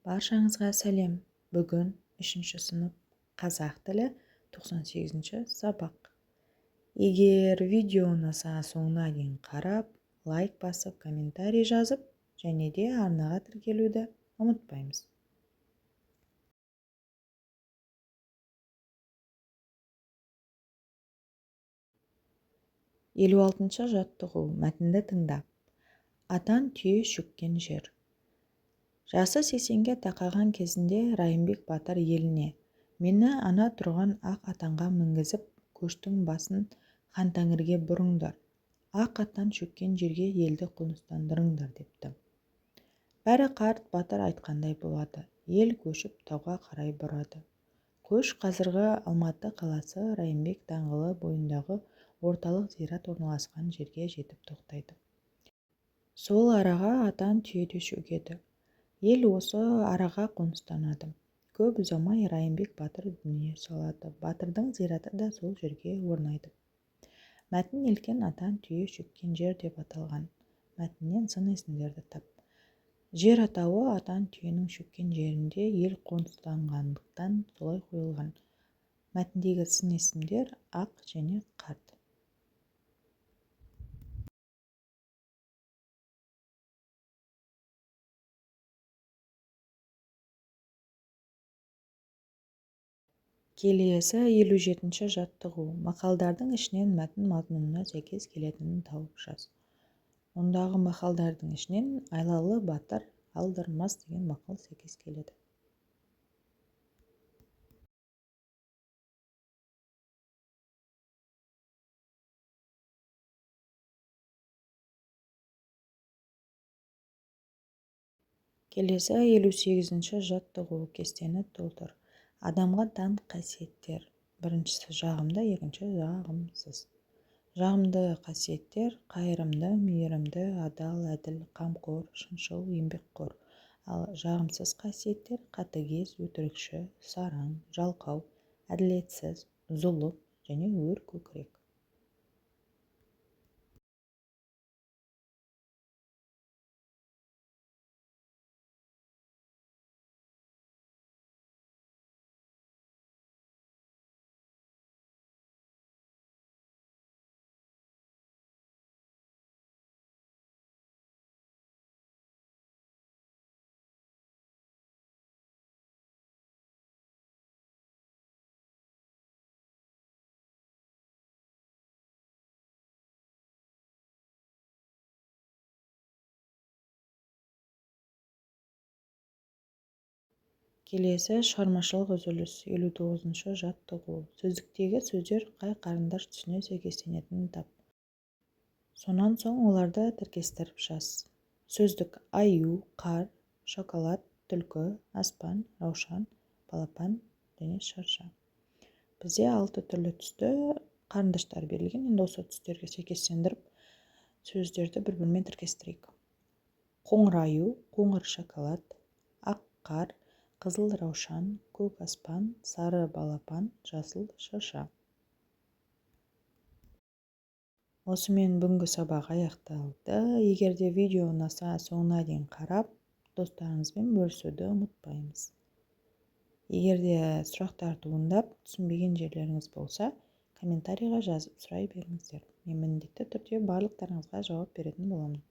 Баршаңызға сәлем. Бүгін 3 сынып қазақ тілі 98-ші сабақ. Егер видео ұнаса соңына дейін қарап, лайк басып, комментарий жазып, және де арнаға тіркелуді ұмытпаймыз. Елу алтыншы жаттығу мәтінді тыңдап. Атан түйе шөккен жер. Жасы 80-ге тақаған кезінде Райымбек батыр еліне: "Мені ана тұрған ақ атанға мінгізіп, көштің басын хан-тәңірге бұрыңдар. Ақ атан шөккен жерге елді қоныстандырыңдар" депті. Бәрі қарт батыр айтқандай болады. Ел көшіп тауға қарай бұрады. Көш қазіргі Алматы қаласы Райымбек даңғылы бойындағы орталық зират орналасқан жерге жетіп тоқтайды. Сол араға атан түйеде шөгеді. Ел осы араға қоныстанады. Көп ұзамай Райымбек батыр дүние салады. Батырдың зираты да сол жерге орнайды. Мәтін неліктен атан түйе шөккен жер деп аталған? Мәтіннен сын есімдерді тап. Жер атауы атан түйенің шөккен жерінде ел қоныстанғандықтан солай қойылған. Мәтіндегі сын есімдер ақ және қарт. Келесі 57-ші жаттығу. Мақалдардың ішінен мәтін мазмұнына сәйкес келетінін тауып жаз. Ондағы мақалдардың ішінен Айлалы батыр алдырмас деген мақал сәйкес келеді. Келесі 58-ші жаттығу. Кестені толтыр. Адамға тән қасиеттер. Біріншісі жағымды, екінші жағымсыз. Жағымды қасиеттер: қайырымды, мейірімді, адал, әділ, қамқор, шыншыл, еңбекқор. Ал жағымсыз қасиеттер: қатыгез, өтірікші, сараң, жалқау, әділетсіз, зұлым және өр көкірек. Келесі шығармашылық үзіліс. 59-ші жаттығу. Сөздіктегі сөздер қай қарындаш түсіне сәйкестенетінін тап. Сонан соң оларды тіркестіріп жаз. Сөздік: аю, қар, шоколад, түлкі, аспан, раушан, балапан және шырша. Бізде 6 түрлі түсті қарындаштар берілген. Енді осы түстерге сәйкестендіріп сөздерді бір-бірімен тіркестірейік. Қоңыр аю, қоңыр шоколад, ақ қар, қызыл раушан, көк аспан, сары балапан, жасыл шырша. Осымен бүгінгі сабақ аяқталды. Егер де видео ұнаса соңына дейін қарап, достарыңызбен бөлісуді ұмытпаймыз. Егер де сұрақтар туындап, түсінбеген жерлеріңіз болса, комментарийға жазып сұрай беріңіздер. Мен міндетті түрде барлықтарыңызға жауап беретін боламын.